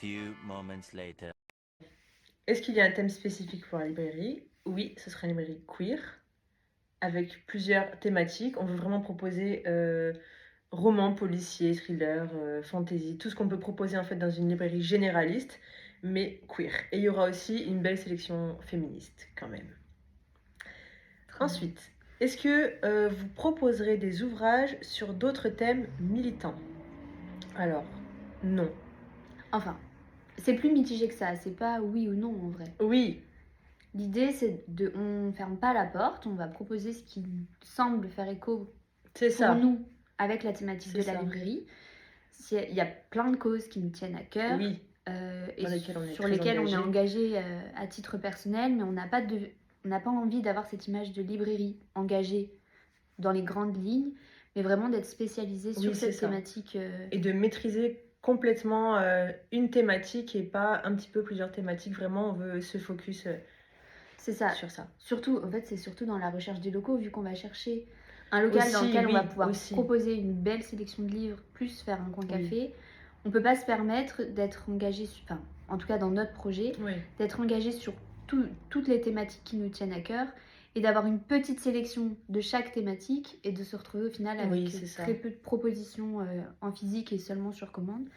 few moments later. Est-ce qu'il y a un thème spécifique pour la librairie? Oui, ce sera une librairie queer, avec plusieurs thématiques. On veut vraiment proposer romans, policiers, thrillers, fantasy, tout ce qu'on peut proposer en fait dans une librairie généraliste, mais queer. Et il y aura aussi une belle sélection féministe quand même. Ensuite, est-ce que vous proposerez des ouvrages sur d'autres thèmes militants? Alors, non. Enfin, c'est plus mitigé que ça, c'est pas oui ou non en vrai. Oui, L'idée, c'est on ferme pas la porte, on va proposer ce qui semble faire écho c'est pour ça. nous avec la thématique C'est de la ça. librairie. Il y a plein de causes qui nous tiennent à cœur Oui, et dans lesquelles on est sur très lesquelles on est engagé. engagé à titre personnel, mais on n'a pas envie d'avoir cette image de librairie engagée dans les grandes lignes, mais vraiment d'être spécialisé sur Oui, c'est cette ça. thématique. Et de maîtriser complètement une thématique et pas un petit peu plusieurs thématiques. Vraiment, on veut se focus C'est ça. sur ça. Surtout, en fait, c'est surtout dans la recherche des locaux, vu qu'on va chercher un local dans Aussi, lequel on oui, va pouvoir aussi. proposer une belle sélection de livres, plus faire un coin Oui. café. On peut pas se permettre d'être engagé, enfin, en tout cas dans notre projet, Oui. d'être engagé sur toutes les thématiques qui nous tiennent à cœur et d'avoir une petite sélection de chaque thématique et de se retrouver au final avec Oui, c'est ça. très peu de propositions en physique et seulement sur commande.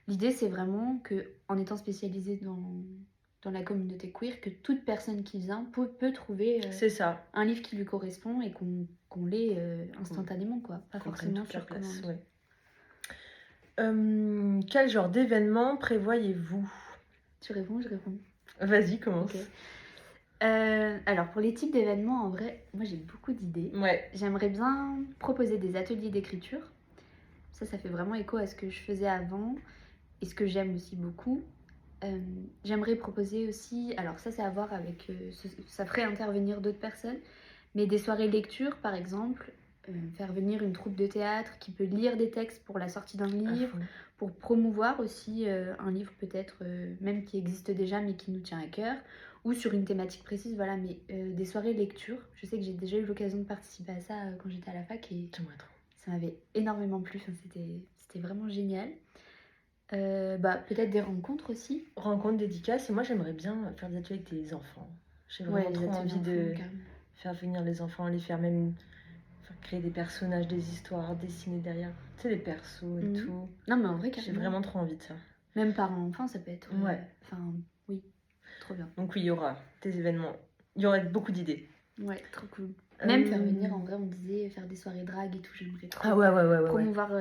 L'idée, c'est vraiment que, en étant spécialisé dans la communauté queer, que toute personne qui vient peut trouver C'est ça. un livre qui lui correspond et qu'on l'ait instantanément, quoi. Pas Qu'on prenne forcément toute la sur place. commande. Ouais. Quel genre d'événement prévoyez-vous? Tu réponds, je réponds. Vas-y, commence. Ok. Alors, pour les types d'événements, en vrai, moi j'ai beaucoup d'idées. Ouais. J'aimerais bien proposer des ateliers d'écriture. Ça fait vraiment écho à ce que je faisais avant et ce que j'aime aussi beaucoup. J'aimerais proposer aussi, alors ça c'est à voir avec, ça ferait intervenir d'autres personnes, mais des soirées lecture par exemple, faire venir une troupe de théâtre qui peut lire des textes pour la sortie d'un livre, pour promouvoir aussi un livre peut-être même qui existe déjà mais qui nous tient à cœur, ou sur une thématique précise, voilà, mais des soirées lecture. Je sais que j'ai déjà eu l'occasion de participer à ça quand j'étais à la fac et ça m'avait énormément plu, enfin, c'était vraiment génial. Peut-être des rencontres aussi. Rencontres, dédicaces. Et moi, j'aimerais bien faire des ateliers avec des enfants. J'ai vraiment trop envie de faire venir les enfants, les faire même créer des personnages, des histoires, dessiner derrière. Tu sais, des persos et tout. Non, mais en vrai, carrément. J'ai vraiment trop envie de ça. Même parents-enfants, ça peut être... Ouais. Enfin, oui, trop bien. Donc oui, il y aura des événements. Il y aura beaucoup d'idées. Ouais, trop cool. Même faire venir, en vrai, on disait faire des soirées drague et tout, j'aimerais trop. Ah ouais. Promouvoir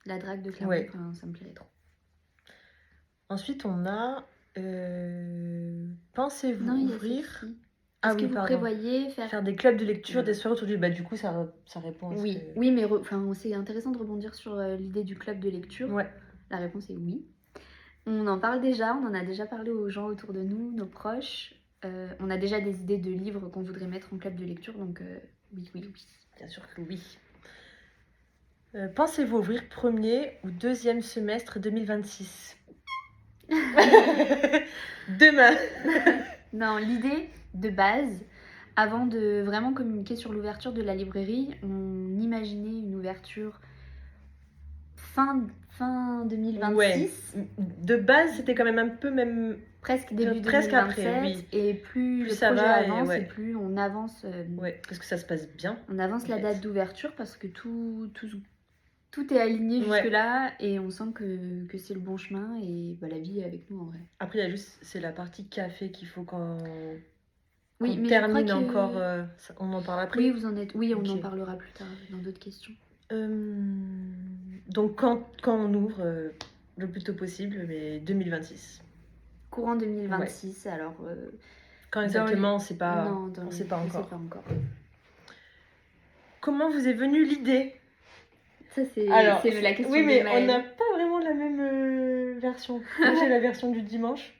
la drague de Clermont, ouais. Ça me plairait trop. Ensuite, on a... Pensez-vous ouvrir... Est-ce que vous prévoyez faire des clubs de lecture, des soirées autour du... Bah, du coup, ça répond à oui. Oui, mais c'est intéressant de rebondir sur l'idée du club de lecture. Ouais. La réponse est oui. On en parle déjà, on en a déjà parlé aux gens autour de nous, nos proches. On a déjà des idées de livres qu'on voudrait mettre en club de lecture, donc oui. Bien sûr que oui. Pensez-vous ouvrir premier ou deuxième semestre 2026? Demain. Non, l'idée de base, avant de vraiment communiquer sur l'ouverture de la librairie, on imaginait une ouverture fin 2026. Ouais. De base, c'était quand même un peu même... Presque début 2027. Presque après, oui. Et plus le ça projet va, avance et plus on avance... ouais, parce que ça se passe bien. On avance la date d'ouverture parce que tout est aligné jusque-là et on sent que c'est le bon chemin et la vie est avec nous en vrai. Après, il y a juste, c'est la partie café qu'il faut qu'on mais termine encore. On en parle après. Oui, vous en êtes. Oui, on en parlera plus tard dans d'autres questions. Donc, quand on ouvre, le plus tôt possible, mais 2026. Courant 2026, alors... Quand exactement, on ne sait pas. Non, on sait pas encore. On sait pas encore. Comment vous est venue l'idée? Ça, c'est la question. Oui, mais on n'a pas vraiment la même version. Moi, j'ai la version du dimanche.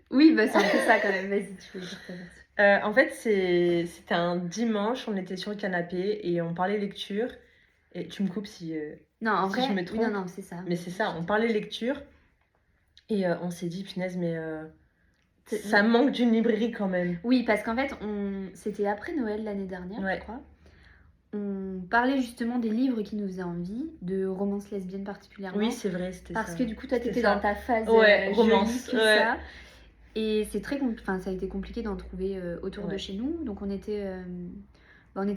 Oui, c'est un peu ça quand même. Vas-y, tu peux dire ta version. En fait, c'était un dimanche, on était sur le canapé et on parlait lecture. Et tu me coupes si, non, en vrai, je me trompe. Non, c'est ça. Mais c'est ça, on parlait lecture. Et on s'est dit, punaise, mais ça manque d'une librairie quand même. Oui, parce qu'en fait, c'était après Noël l'année dernière, je crois. on parlait justement des livres qui nous faisaient envie, de romances lesbiennes Oui, particulièrement. c'est vrai, c'était Parce ça. que du coup, toi, C'était t'étais dans ça. ta phase Ouais, jolie, romance, tout ouais. ça. Et c'est très enfin, ça a été compliqué d'en trouver autour de Ouais. chez nous. Donc on était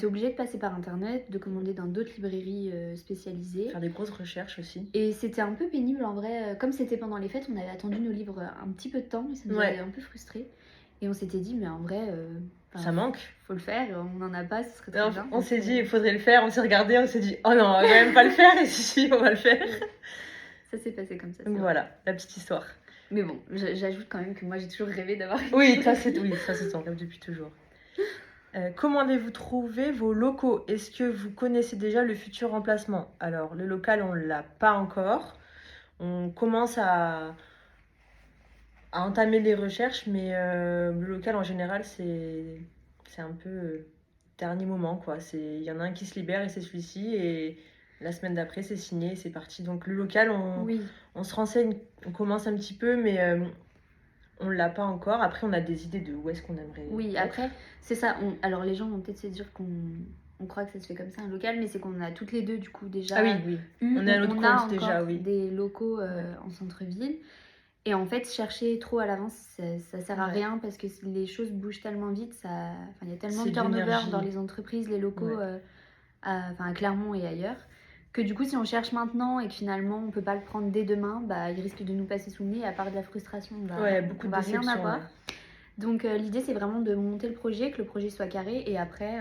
obligé de passer par internet, de commander dans d'autres librairies spécialisées. Faire des grosses recherches aussi. Et c'était un peu pénible en vrai. Comme c'était pendant les fêtes, on avait attendu nos livres un petit peu de temps et ça nous Ouais. avait un peu frustrés. Et on s'était dit, mais en vrai, Ça manque. faut le faire, on n'en a pas, ce serait très Non, bien. on Donc, s'est dit, il faudrait le faire. On s'est regardé, on s'est dit, oh non, on va quand même pas le faire. Et si, on va le faire. ça s'est passé comme ça. c'est Donc vrai. voilà, la petite histoire. Mais bon, j'ajoute quand même que moi j'ai toujours rêvé d'avoir une Oui, librairie. ça c'est ton rêve depuis toujours. Comment avez-vous trouvé vos locaux? Est-ce que vous connaissez déjà le futur emplacement? Alors, le local, on l'a pas encore. On commence à entamer les recherches, mais le local en général, c'est un peu dernier moment, quoi. Il y en a un qui se libère et c'est celui-ci, et la semaine d'après, c'est signé et c'est parti. Donc le local, Oui, on se renseigne, on commence un petit peu, mais on l'a pas encore. Après, on a des idées de où est-ce qu'on aimerait oui, être. après, c'est ça. Alors les gens vont peut-être se dire qu'on croit que ça se fait comme ça un local, mais c'est qu'on a toutes les deux du coup déjà Ah oui, oui. eu, On est à notre on a compte déjà, encore oui. des locaux Ouais. en centre-ville. Et en fait, chercher trop à l'avance, ça sert à Ouais. rien parce que les choses bougent tellement vite. Il y a tellement C'est de de turnover l'énergie. dans les entreprises, les locaux, Ouais. à Clermont et ailleurs, que du coup, si on cherche maintenant et que finalement on peut pas le prendre dès demain, bah, il risque de nous passer sous le nez. À part de la frustration, bah, Ouais, beaucoup on de va rien déception. avoir. Ouais. Donc l'idée, c'est vraiment de monter le projet, que le projet soit carré et après,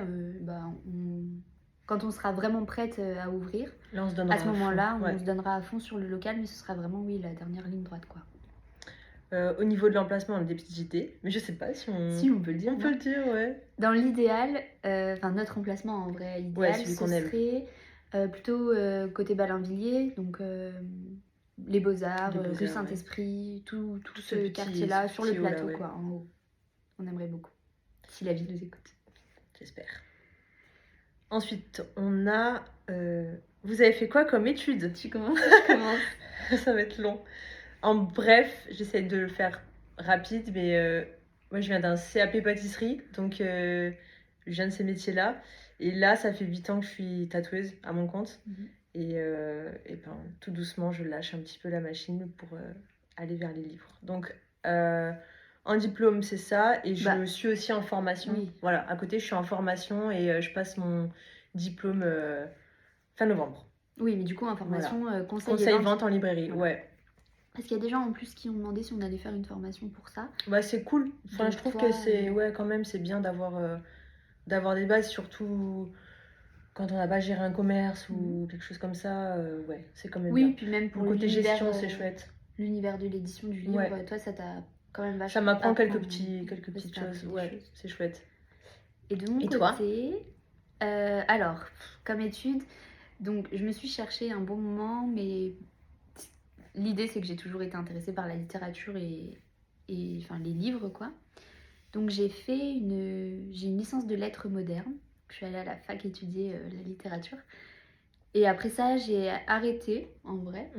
quand on sera vraiment prête à ouvrir, Là, on se donnera à ce à fond. moment-là, on Ouais. se donnera à fond sur le local, mais ce sera vraiment, oui, la dernière ligne droite, quoi. Au niveau de l'emplacement, on a des petites idées, mais je sais pas si on... Si, on peut le dire. On peut le dire, ouais. Dans l'idéal, notre emplacement en vrai idéal, celui ce qu'on aime. serait plutôt côté Ballainvilliers, donc les Beaux-Arts, Les Beaux-Arts, rue ouais. Saint-Esprit, tout ce ce petit- quartier-là, ce sur le petit haut-là, plateau, ouais. quoi, en haut. On aimerait beaucoup. Si la ville nous écoute. J'espère. Ensuite, on a... Vous avez fait quoi comme études? Tu commences? Je commence. Ça va être long. En bref, j'essaie de le faire rapide, mais moi je viens d'un CAP pâtisserie, donc je viens de ces métiers-là. Et là, ça fait 8 ans que je suis tatoueuse à mon compte. Et ben, tout doucement, je lâche un petit peu la machine pour aller vers les livres. Donc, en diplôme, c'est ça. Et je suis aussi en formation. Oui. Voilà, à côté, je suis en formation et je passe mon diplôme fin novembre. Oui, mais du coup, en formation, conseil et Conseil vente. vente en librairie, Voilà. ouais. Parce qu'il y a des gens en plus qui ont demandé si on allait faire une formation pour ça. Bah, c'est cool. Enfin, Donc je trouve toi, que c'est, ouais, quand même, c'est bien d'avoir des bases, surtout quand on n'a pas géré un commerce ou quelque chose comme ça. Ouais, c'est quand même Oui, bien. puis même pour Le côté l'univers, gestion, c'est chouette. l'univers de l'édition du livre, Ouais. toi, ça t'a quand même Ça vachement m'apprend quelques apprendre, petites ça t'a appris choses. des Ouais, choses. c'est chouette. Et de mon Et toi côté, alors, comme étude, donc je me suis cherchée un bon moment, mais l'idée c'est que j'ai toujours été intéressée par la littérature et enfin les livres, quoi. Donc j'ai une licence de lettres modernes. Je suis allée à la fac étudier la littérature. Et après ça, j'ai arrêté, en vrai.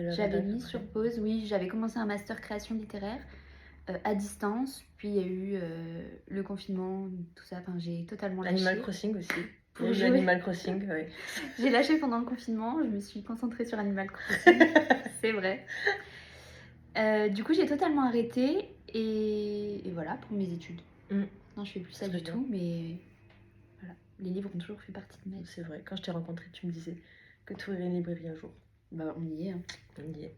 J'avais mis sur pause, oui, j'avais commencé un master création littéraire à distance, puis il y a eu le confinement, tout ça, enfin j'ai totalement lâché. Animal Crossing aussi. Pour il y a eu jouer. Animal Crossing, ouais. J'ai lâché pendant le confinement, je me suis concentrée sur Animal Crossing, c'est vrai. Du coup, j'ai totalement arrêté et voilà pour mes études. Non, je fais plus ça du tout, mais voilà, les livres ont toujours fait partie de ma vie. C'est vrai, quand je t'ai rencontré, tu me disais que tu ouvrirais une librairie un jour. Bah, on y est. Hein. On y est.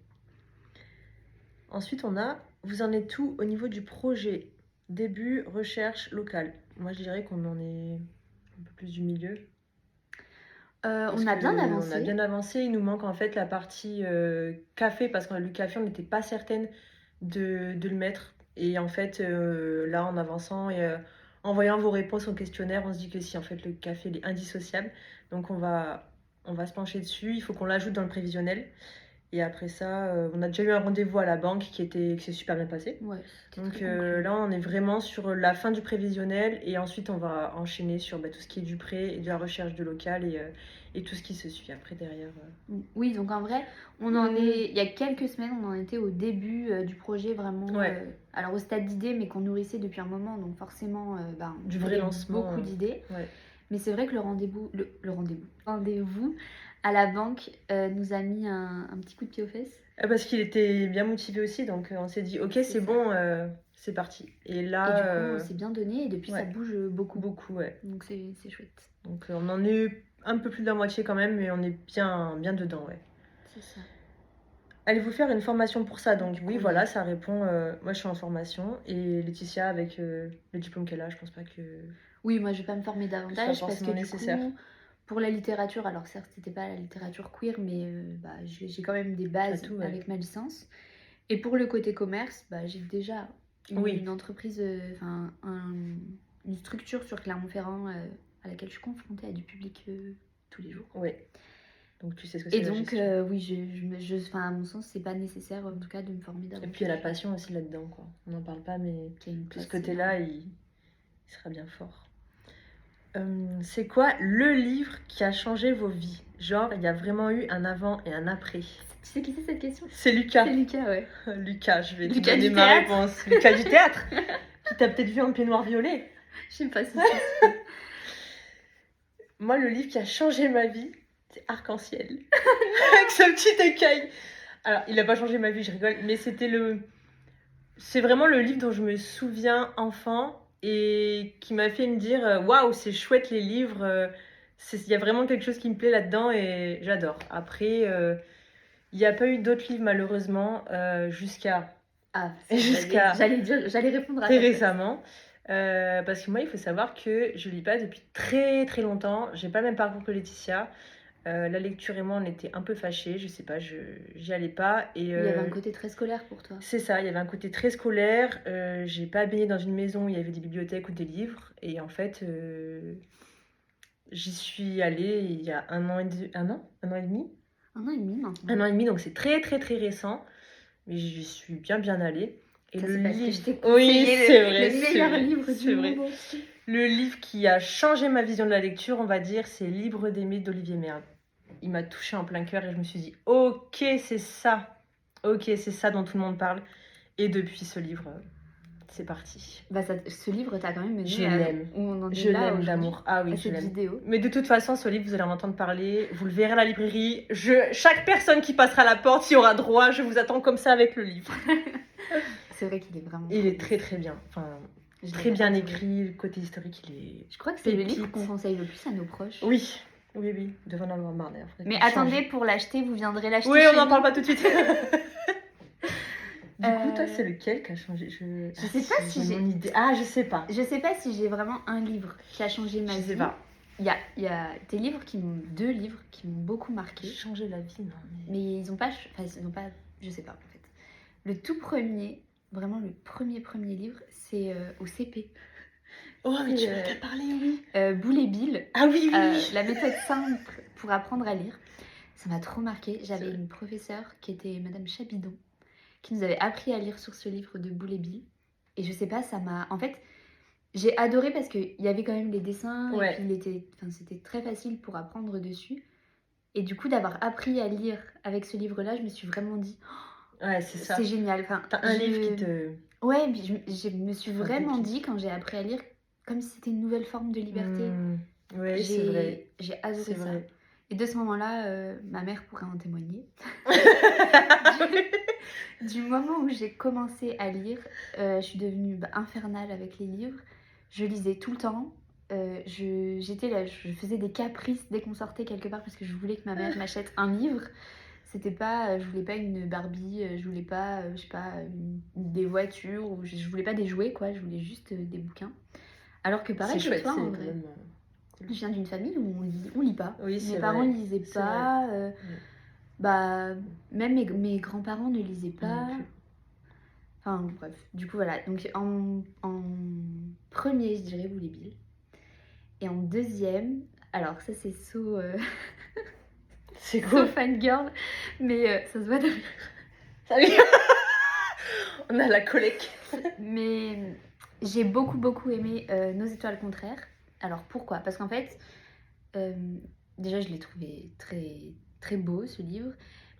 Ensuite, on a, vous en êtes où au niveau du projet? Début, recherche, locale. Moi, je dirais qu'on en est un peu plus du milieu. On a bien avancé. On a bien avancé. Il nous manque en fait la partie café, parce que le café, on n'était pas certaine de le mettre. Et en fait, là, en avançant et en voyant vos réponses au questionnaire, on se dit que si, en fait, le café il est indissociable. Donc, on va se pencher dessus. Il faut qu'on l'ajoute dans le prévisionnel. Et après ça, on a déjà eu un rendez-vous à la banque qui s'est super bien passé. Ouais, donc là, on est vraiment sur la fin du prévisionnel et ensuite, on va enchaîner sur tout ce qui est du prêt et de la recherche de local et tout ce qui se suit après derrière. Oui, donc en vrai, on en est. Il y a quelques semaines, on en était au début du projet vraiment. Ouais. Alors au stade d'idées, mais qu'on nourrissait depuis un moment, donc forcément, du vrai lancement. Beaucoup d'idées. Ouais. Mais c'est vrai que rendez-vous à la banque nous a mis un petit coup de pied aux fesses. Parce qu'il était bien motivé aussi, donc on s'est dit: «OK, C'est c'est ça. bon, c'est parti» et Et du coup, là, on s'est bien donné et depuis, ça ouais, bouge beaucoup. beaucoup, ouais. Donc c'est chouette. Donc on en est un peu plus de la moitié quand même, mais on est bien dedans, ouais. C'est ça. Allez-vous faire une formation pour ça? Donc Du oui, coup, voilà, ça répond, moi je suis en formation et Laetitia avec, le diplôme qu'elle a, je pense pas que Oui, moi je vais pas me former ce soit davantage parce forcément que du nécessaire. coup, pour la littérature, alors certes, c'était pas la littérature queer, mais bah, j'ai quand même des bases tout, ouais. avec ma licence. Et pour le côté commerce, bah, j'ai déjà Oui. une entreprise, enfin une structure sur Clermont-Ferrand à laquelle je suis confrontée à du public tous les jours. Ouais. Donc tu sais ce que c'est Et la donc, gestion. oui, enfin, à mon sens, c'est pas nécessaire en tout cas de me former Et davantage. puis il y a la passion aussi là-dedans, quoi. On n'en parle pas, mais Qui a une de place ce côté-là, énorme. il sera bien fort. C'est quoi le livre qui a changé vos vies? Genre, il y a vraiment eu un avant et un après. Tu sais qui c'est cette question? C'est Lucas. C'est Lucas, ouais. Lucas, je vais te Lucas donner du ma théâtre. réponse. Lucas du théâtre, qui t'a peut-être vu en peignoir violet. Je sais pas si c'est ça. Moi, le livre qui a changé ma vie, c'est Arc-en-ciel. Avec ce petit écaille. Alors, il n'a pas changé ma vie, je rigole, mais c'est vraiment le livre dont je me souviens enfant et qui m'a fait me dire waouh, c'est chouette les livres. Il y a vraiment quelque chose qui me plaît là-dedans et j'adore. Après, il n'y a pas eu d'autres livres malheureusement jusqu'à Ah, Jusqu'à- j'allais répondre à très ta place. récemment. Parce que moi, il faut savoir que je lis pas depuis très très longtemps. J'ai pas le même parcours que Laetitia. La lecture et moi, on était un peu fâchés. Je sais pas, j'y allais pas. Et Il y avait un côté très scolaire pour toi. c'est ça, il y avait un côté très scolaire. J'ai pas baigné dans une maison où il y avait des bibliothèques ou des livres. Et en fait, j'y suis allée il y a un an et demi. Un an et demi maintenant. Un an et demi, donc c'est très très très récent. Mais j'y suis bien allée. Et Ça, le c'est parce que livre, je t'ai oui, conseillé c'est vrai, le c'est meilleur vrai, livre c'est du vrai. monde. Le livre qui a changé ma vision de la lecture, on va dire, c'est Libre d'aimer d'Olivier Merde. Il m'a touchée en plein cœur et je me suis dit, ok, c'est ça. Ok, c'est ça dont tout le monde parle. Et depuis ce livre, c'est parti. Bah, ce livre t'a quand même mené Je à l'aime. où on en est Je là l'aime aujourd'hui, d'amour. Ah oui, à je cette l'aime. vidéo. Mais de toute façon, ce livre, vous allez en entendre parler. Vous le verrez à la librairie. Chaque personne qui passera à la porte y aura droit. Je vous attends comme ça avec le livre. C'est vrai qu'il est vraiment Il trop est très très bien. Enfin, Je très l'avais bien adoré. écrit. Le côté historique, il est. Je crois que c'est le livre Pépite. qu'on conseille le plus à nos proches. Oui, oui. Devant en avoir marre d'ailleurs. Mais Faudrait qu'on attendez, change. pour l'acheter, vous viendrez l'acheter Oui, chez on n'en nous. parle pas tout de suite. Du coup, toi, c'est lequel qui a changé? Je sais pas si j'ai mon idée. Ah, je sais pas. Je sais pas si j'ai vraiment un livre qui a changé ma vie. Je sais pas. Il y a deux livres qui m'ont beaucoup marqué. Changer la vie, non. Mais ils ont pas, je sais pas en fait. Le tout premier, vraiment le premier livre, c'est au CP. Oh, mais tu C'est, m'en as parlé, oui. Boule et Bill, Ah oui. la méthode simple pour apprendre à lire. Ça m'a trop marqué. J'avais une professeure qui était Madame Chabidon, qui nous avait appris à lire sur ce livre de Boule et Bill. Et je sais pas, ça m'a... En fait, j'ai adoré parce qu'il y avait quand même les dessins, Ouais. et puis c'était très facile pour apprendre dessus. Et du coup, d'avoir appris à lire avec ce livre-là, je me suis vraiment dit, Ouais, c'est ça. c'est génial. Enfin, T'as un livre qui te... Ouais, puis je me suis Enfin, vraiment pépite. dit, quand j'ai appris à lire, comme si c'était une nouvelle forme de liberté. Oui, c'est vrai. J'ai adoré C'est ça. vrai. Et de ce moment-là, ma mère pourrait en témoigner. Du moment où j'ai commencé à lire, je suis devenue infernale avec les livres. Je lisais tout le temps. J'étais là, je faisais des caprices dès qu'on sortait quelque part parce que je voulais que ma mère m'achète un livre. C'était pas, je voulais pas une Barbie, je voulais pas, je sais pas, des voitures, ou je voulais pas des jouets quoi, je voulais juste des bouquins. Alors que pareil C'est que chouette, toi c'est en quand vrai. même... Je viens d'une famille où on lit pas. Oui, c'est Mes parents vrai. lisaient C'est pas. Bah, même mes grands-parents ne lisaient pas. Non plus. Enfin bref, du coup voilà. Donc en premier, je dirais Boule et Bill. Et en deuxième, alors ça c'est C'est so cool. fangirl, mais ça se voit derrière. Salut. On a la collecte. Mais j'ai beaucoup aimé Nos étoiles contraires. Alors pourquoi? Parce qu'en fait, déjà je l'ai trouvé très beau ce livre.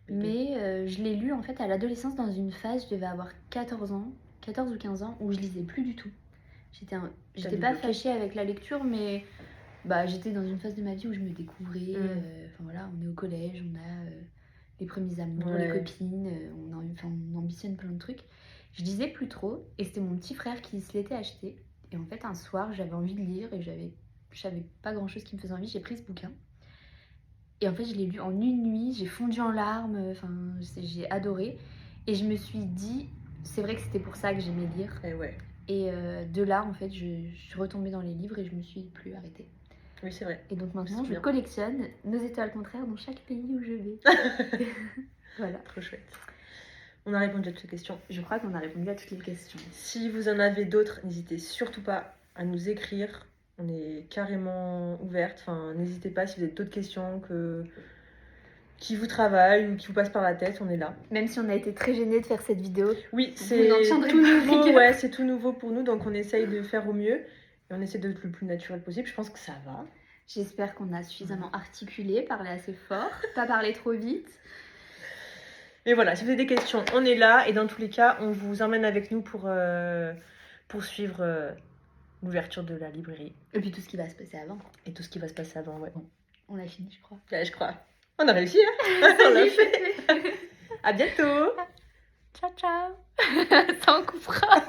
Mais je l'ai lu en fait à l'adolescence dans une phase, je devais avoir 14 ou 15 ans, où je lisais plus du tout. J'étais pas débloqué. fâchée avec la lecture, mais Bah, j'étais dans une phase de ma vie où je me découvrais. Mmh. Enfin voilà, on est au collège, on a les premiers amours, les Ouais. copines, on ambitionne plein de trucs. Je lisais plus trop et c'était mon petit frère qui se l'était acheté. Et en fait, un soir, j'avais envie de lire et je savais pas grand chose qui me faisait envie. J'ai pris ce bouquin et en fait, je l'ai lu en une nuit. J'ai fondu en larmes. Enfin, j'ai adoré. Et je me suis dit, c'est vrai que c'était pour ça que j'aimais lire. Et ouais. Et de là, en fait, je suis retombée dans les livres et je me suis plus arrêtée. Oui, c'est vrai. Et donc maintenant, C'est je bien. collectionne nos étoiles contraires dans chaque pays où je vais. Voilà. Trop chouette. On a répondu à toutes les questions. Je crois qu'on a répondu à toutes les questions. Si vous en avez d'autres, n'hésitez surtout pas à nous écrire. On est carrément ouverte. Enfin, n'hésitez pas si vous avez d'autres questions qui vous travaillent ou qui vous passent par la tête, on est là. Même si on a été très gênés de faire cette vidéo. Oui, Vous c'est n'en tiendrez tout pas nouveau. rigueur. Ouais, c'est tout nouveau pour nous, donc on essaye de faire au mieux. Et on essaie d'être le plus naturel possible. Je pense que ça va. J'espère qu'on a suffisamment articulé, parlé assez fort, pas parlé trop vite. Mais voilà, si vous avez des questions, on est là. Et dans tous les cas, on vous emmène avec nous pour suivre l'ouverture de la librairie. Et puis tout ce qui va se passer avant. Et tout ce qui va se passer avant, ouais. On l'a fini, je crois. Ouais, je crois. On a réussi, hein. On l'a fait. À bientôt. Ciao, ciao. Ça en coupera.